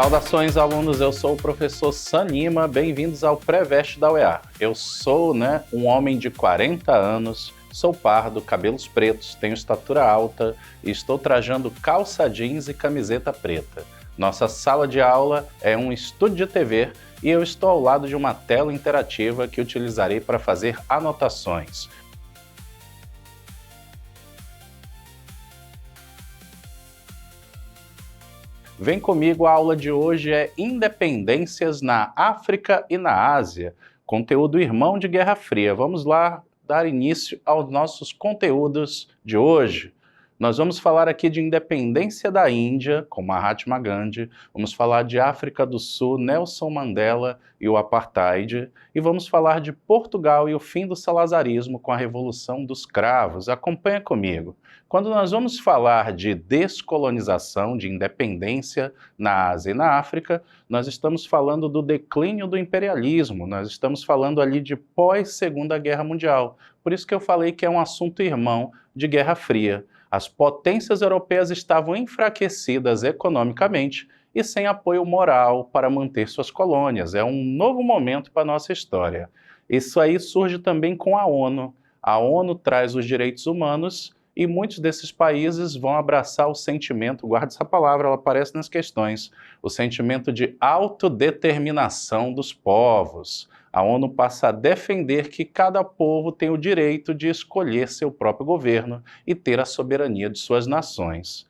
Saudações, alunos, eu sou o professor Sam Lima, bem-vindos ao Pré-Veste da UEA. Eu sou um homem de 40 anos, sou pardo, cabelos pretos, tenho estatura alta e estou trajando calça jeans e camiseta preta. Nossa sala de aula é um estúdio de TV e eu estou ao lado de uma tela interativa que utilizarei para fazer anotações. Vem comigo, a aula de hoje é Independências na África e na Ásia, conteúdo irmão de Guerra Fria. Vamos lá dar início aos nossos conteúdos de hoje. Nós vamos falar aqui de independência da Índia, com Mahatma Gandhi, vamos falar de África do Sul, Nelson Mandela e o Apartheid, e vamos falar de Portugal e o fim do salazarismo com a Revolução dos Cravos. Acompanha comigo. Quando nós vamos falar de descolonização, de independência na Ásia e na África, nós estamos falando do declínio do imperialismo, nós estamos falando ali de pós-Segunda Guerra Mundial. Por isso que eu falei que é um assunto irmão de Guerra Fria. As potências europeias estavam enfraquecidas economicamente e sem apoio moral para manter suas colônias. É um novo momento para a nossa história. Isso aí surge também com a ONU. A ONU traz os direitos humanos e muitos desses países vão abraçar o sentimento, guarda essa palavra, ela aparece nas questões, o sentimento de autodeterminação dos povos. A ONU passa a defender que cada povo tem o direito de escolher seu próprio governo e ter a soberania de suas nações.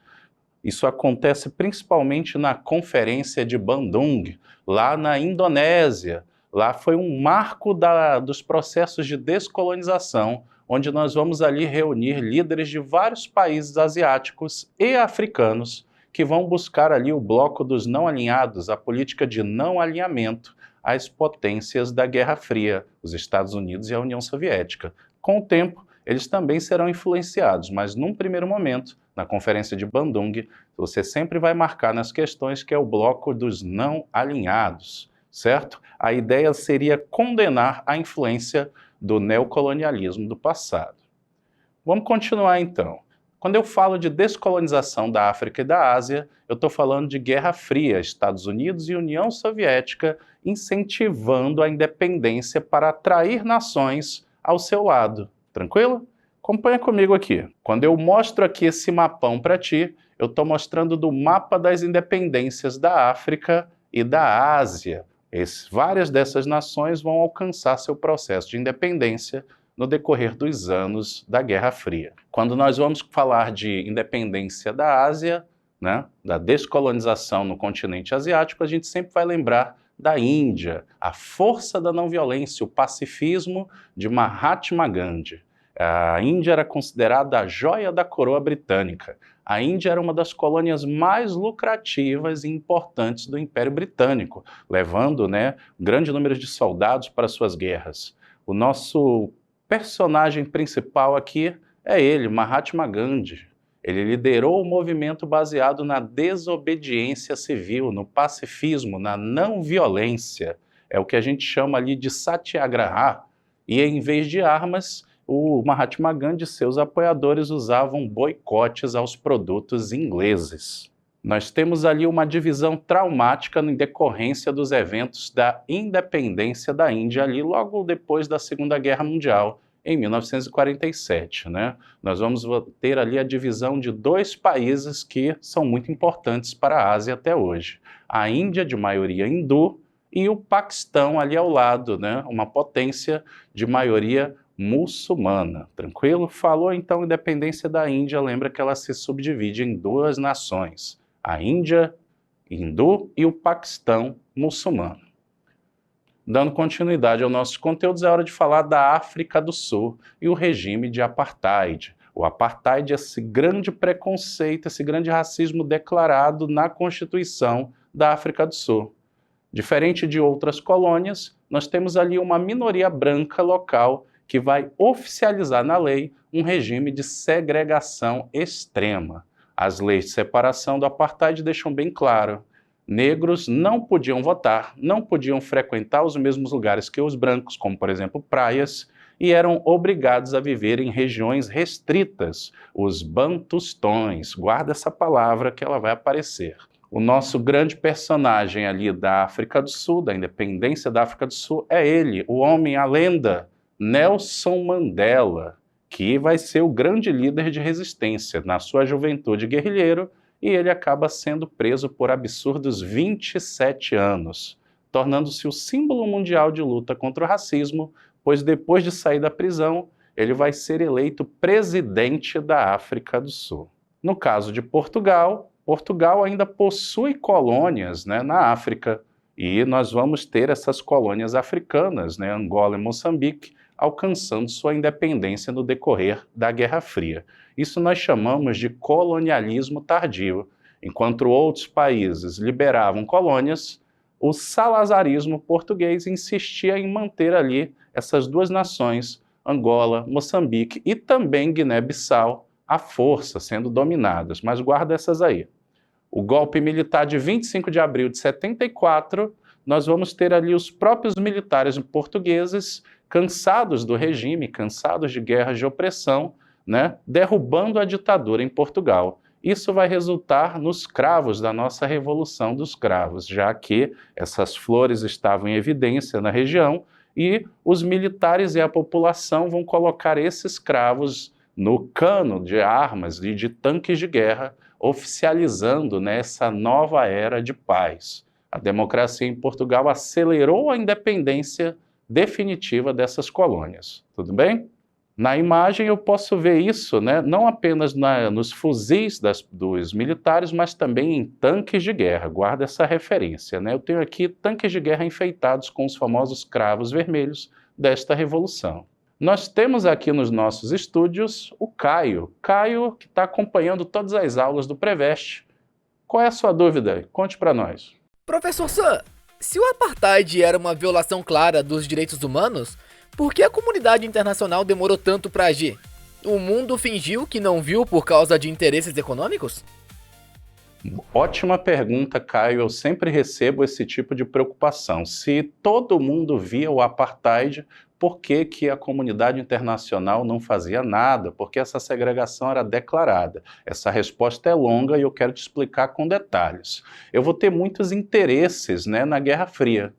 Isso acontece principalmente na Conferência de Bandung, lá na Indonésia. Lá foi um marco dos processos de descolonização, onde nós vamos ali reunir líderes de vários países asiáticos e africanos que vão buscar ali o bloco dos não alinhados, a política de não alinhamento às potências da Guerra Fria, os Estados Unidos e a União Soviética. Com o tempo, eles também serão influenciados, mas num primeiro momento, na Conferência de Bandung, você sempre vai marcar nas questões que é o bloco dos não alinhados, certo? A ideia seria condenar a influência do neocolonialismo do passado. Vamos continuar então. Quando eu falo de descolonização da África e da Ásia, eu estou falando de Guerra Fria, Estados Unidos e União Soviética incentivando a independência para atrair nações ao seu lado. Tranquilo? Acompanha comigo aqui. Quando eu mostro aqui esse mapão para ti, eu estou mostrando do mapa das independências da África e da Ásia. Várias dessas nações vão alcançar seu processo de independência no decorrer dos anos da Guerra Fria. Quando nós vamos falar de independência da Ásia, da descolonização no continente asiático, a gente sempre vai lembrar da Índia, a força da não violência, o pacifismo de Mahatma Gandhi. A Índia era considerada a joia da coroa britânica. A Índia era uma das colônias mais lucrativas e importantes do Império Britânico, levando grande número de soldados para suas guerras. O nosso personagem principal aqui é ele, Mahatma Gandhi. Ele liderou o movimento baseado na desobediência civil, no pacifismo, na não violência. É o que a gente chama ali de Satyagraha. E em vez de armas, o Mahatma Gandhi e seus apoiadores usavam boicotes aos produtos ingleses. Nós temos ali uma divisão traumática em decorrência dos eventos da independência da Índia, ali logo depois da Segunda Guerra Mundial, em 1947. Nós vamos ter ali a divisão de dois países que são muito importantes para a Ásia até hoje. A Índia, de maioria hindu, e o Paquistão ali ao lado, uma potência de maioria muçulmana. Tranquilo? Falou então independência da Índia, lembra que ela se subdivide em duas nações, a Índia hindu e o Paquistão muçulmano. Dando continuidade aos nossos conteúdos, é hora de falar da África do Sul e o regime de Apartheid. O Apartheid é esse grande preconceito, esse grande racismo declarado na Constituição da África do Sul. Diferente de outras colônias, nós temos ali uma minoria branca local que vai oficializar na lei um regime de segregação extrema. As leis de separação do Apartheid deixam bem claro: negros não podiam votar, não podiam frequentar os mesmos lugares que os brancos, como por exemplo praias, e eram obrigados a viver em regiões restritas, os bantustões. Guarda essa palavra que ela vai aparecer. O nosso grande personagem ali da África do Sul, da independência da África do Sul, é ele, o homem, a lenda, Nelson Mandela, que vai ser o grande líder de resistência na sua juventude guerrilheiro, e ele acaba sendo preso por absurdos 27 anos, tornando-se o símbolo mundial de luta contra o racismo, pois depois de sair da prisão, ele vai ser eleito presidente da África do Sul. No caso de Portugal, Portugal ainda possui colônias, né, na África, e nós vamos ter essas colônias africanas, né, Angola e Moçambique, alcançando sua independência no decorrer da Guerra Fria. Isso nós chamamos de colonialismo tardio. Enquanto outros países liberavam colônias, o salazarismo português insistia em manter ali essas duas nações, Angola, Moçambique e também Guiné-Bissau, à força, sendo dominadas. Mas guarda essas aí. O golpe militar de 25 de abril de 74, nós vamos ter ali os próprios militares portugueses cansados do regime, cansados de guerras de opressão, né, derrubando a ditadura em Portugal. Isso vai resultar nos cravos da nossa Revolução dos Cravos, já que essas flores estavam em evidência na região e os militares e a população vão colocar esses cravos no cano de armas e de tanques de guerra, oficializando, né, essa nova era de paz. A democracia em Portugal acelerou a independência definitiva dessas colônias. Tudo bem? Na imagem eu posso ver isso, né, não apenas nos fuzis dos militares, mas também em tanques de guerra. Guarda essa referência, né? Eu tenho aqui tanques de guerra enfeitados com os famosos cravos vermelhos desta revolução. Nós temos aqui nos nossos estúdios o Caio. Caio, que está acompanhando todas as aulas do Preveste. Qual é a sua dúvida? Conte para nós. Professor Sam, se o apartheid era uma violação clara dos direitos humanos, por que a comunidade internacional demorou tanto para agir? O mundo fingiu que não viu por causa de interesses econômicos? Ótima pergunta, Caio. Eu sempre recebo esse tipo de preocupação. Se todo mundo via o apartheid, por que que a comunidade internacional não fazia nada? Porque essa segregação era declarada. Essa resposta é longa e eu quero te explicar com detalhes. Eu vou ter muitos interesses, né, na Guerra Fria.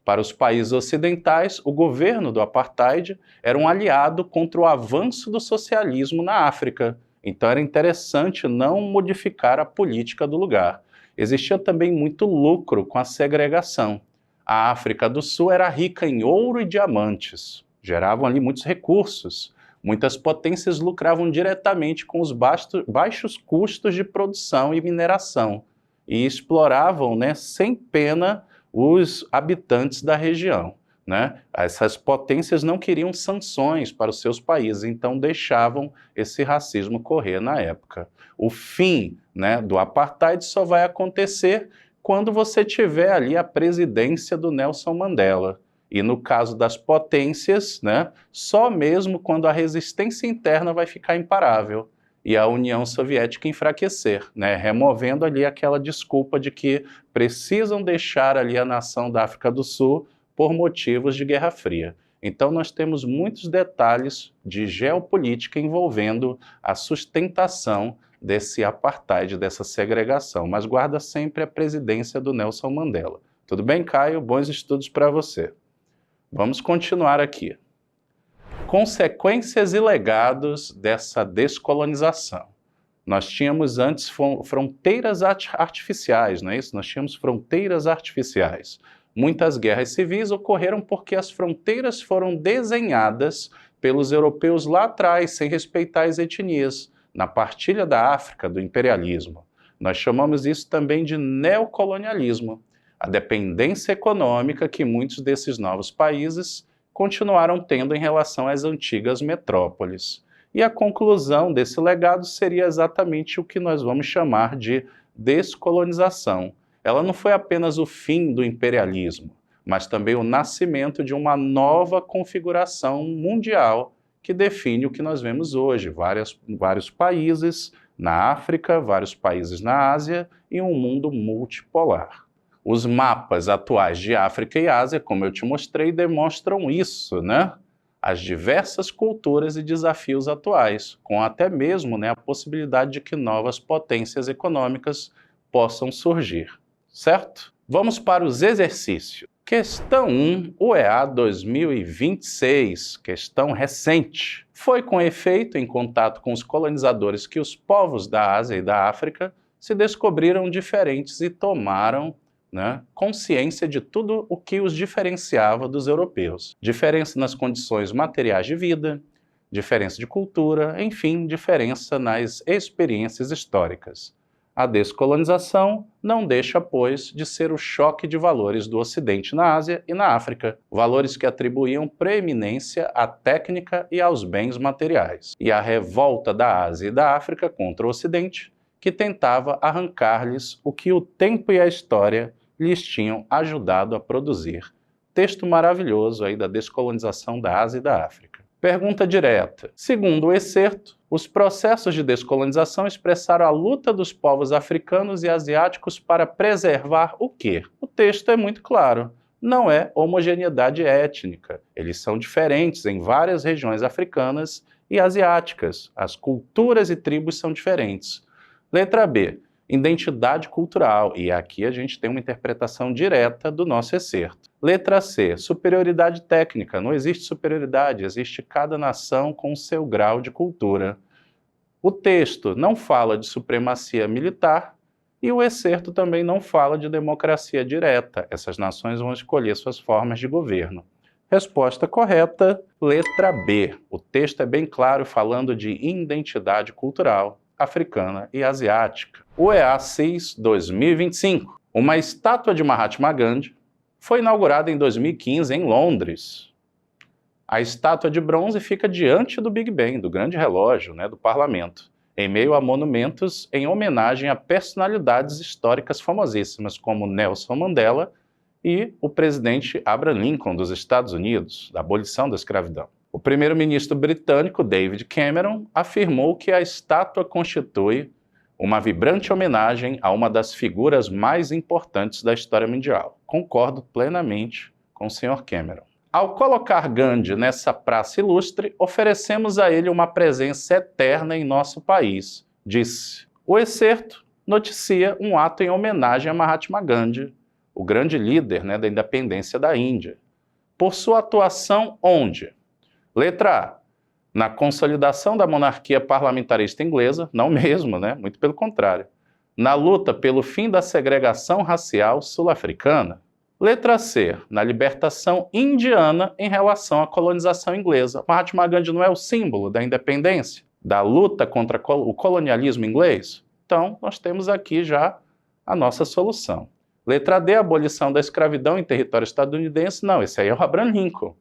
Para os países ocidentais, o governo do apartheid era um aliado contra o avanço do socialismo na África. Então era interessante não modificar a política do lugar. Existia também muito lucro com a segregação. A África do Sul era rica em ouro e diamantes, geravam ali muitos recursos. Muitas potências lucravam diretamente com os baixos custos de produção e mineração e exploravam, né, sem pena os habitantes da região, né? Essas potências não queriam sanções para os seus países, então deixavam esse racismo correr na época. O fim, né, do apartheid só vai acontecer quando você tiver ali a presidência do Nelson Mandela. E no caso das potências, né, só mesmo quando a resistência interna vai ficar imparável e a União Soviética enfraquecer, né, removendo ali aquela desculpa de que precisam deixar ali a nação da África do Sul por motivos de Guerra Fria. Então nós temos muitos detalhes de geopolítica envolvendo a sustentação desse apartheid, dessa segregação, mas guarda sempre a presidência do Nelson Mandela. Tudo bem, Caio? Bons estudos para você. Vamos continuar aqui. Consequências e legados dessa descolonização. Nós tínhamos antes fronteiras artificiais, não é isso? Nós tínhamos fronteiras artificiais. Muitas guerras civis ocorreram porque as fronteiras foram desenhadas pelos europeus lá atrás, sem respeitar as etnias, na partilha da África, do imperialismo. Nós chamamos isso também de neocolonialismo, a dependência econômica que muitos desses novos países continuaram tendo em relação às antigas metrópoles. E a conclusão desse legado seria exatamente o que nós vamos chamar de descolonização. Ela não foi apenas o fim do imperialismo, mas também o nascimento de uma nova configuração mundial que define o que nós vemos hoje, vários países na África, vários países na Ásia e um mundo multipolar. Os mapas atuais de África e Ásia, como eu te mostrei, demonstram isso, né? As diversas culturas e desafios atuais, com até mesmo, né, a possibilidade de que novas potências econômicas possam surgir, certo? Vamos para os exercícios. Questão 1, UEA 2026, questão recente. Foi com efeito em contato com os colonizadores que os povos da Ásia e da África se descobriram diferentes e tomaram consciência de tudo o que os diferenciava dos europeus. Diferença nas condições materiais de vida, diferença de cultura, enfim, diferença nas experiências históricas. A descolonização não deixa, pois, de ser o choque de valores do Ocidente na Ásia e na África, valores que atribuíam preeminência à técnica e aos bens materiais, e a revolta da Ásia e da África contra o Ocidente, que tentava arrancar-lhes o que o tempo e a história lhes tinham ajudado a produzir. Texto maravilhoso aí da descolonização da Ásia e da África. Pergunta direta. Segundo o excerto, os processos de descolonização expressaram a luta dos povos africanos e asiáticos para preservar o quê? O texto é muito claro. Não é homogeneidade étnica. Eles são diferentes em várias regiões africanas e asiáticas. As culturas e tribos são diferentes. Letra B. Identidade cultural, e aqui a gente tem uma interpretação direta do nosso excerto. Letra C, superioridade técnica, não existe superioridade, existe cada nação com seu grau de cultura. O texto não fala de supremacia militar e o excerto também não fala de democracia direta, essas nações vão escolher suas formas de governo. Resposta correta, letra B. O texto é bem claro falando de identidade cultural africana e asiática. UEA CIS 2025. Uma estátua de Mahatma Gandhi foi inaugurada em 2015 em Londres. A estátua de bronze fica diante do Big Ben, do grande relógio, do parlamento, em meio a monumentos em homenagem a personalidades históricas famosíssimas como Nelson Mandela e o presidente Abraham Lincoln dos Estados Unidos, da abolição da escravidão. O primeiro-ministro britânico David Cameron afirmou que a estátua constitui uma vibrante homenagem a uma das figuras mais importantes da história mundial. Concordo plenamente com o Sr. Cameron. Ao colocar Gandhi nessa praça ilustre, oferecemos a ele uma presença eterna em nosso país, disse. O excerto noticia um ato em homenagem a Mahatma Gandhi, o grande líder da independência da Índia, por sua atuação onde? Letra A. Na consolidação da monarquia parlamentarista inglesa, não mesmo, muito pelo contrário. Na luta pelo fim da segregação racial sul-africana. Letra C. Na libertação indiana em relação à colonização inglesa. Mahatma Gandhi não é o símbolo da independência, da luta contra o colonialismo inglês? Então, nós temos aqui já a nossa solução. Letra D. Abolição da escravidão em território estadunidense. Não, esse aí é o Abraham Lincoln.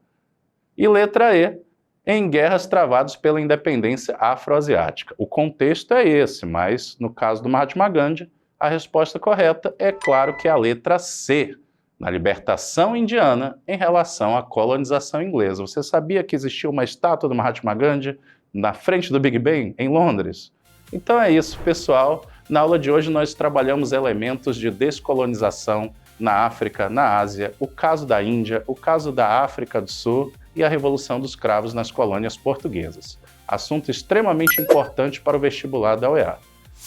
E letra E, em guerras travadas pela independência afroasiática. O contexto é esse, mas no caso do Mahatma Gandhi, a resposta correta é claro que é a letra C, na libertação indiana em relação à colonização inglesa. Você sabia que existia uma estátua do Mahatma Gandhi na frente do Big Ben, em Londres? Então é isso, pessoal. Na aula de hoje nós trabalhamos elementos de descolonização na África, na Ásia, o caso da Índia, o caso da África do Sul e a Revolução dos Cravos nas colônias portuguesas. Assunto extremamente importante para o vestibular da UEA.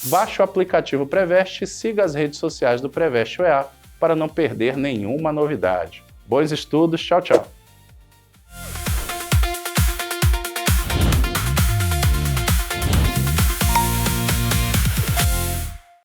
Baixe o aplicativo Preveste e siga as redes sociais do Preveste UEA para não perder nenhuma novidade. Bons estudos, tchau, tchau!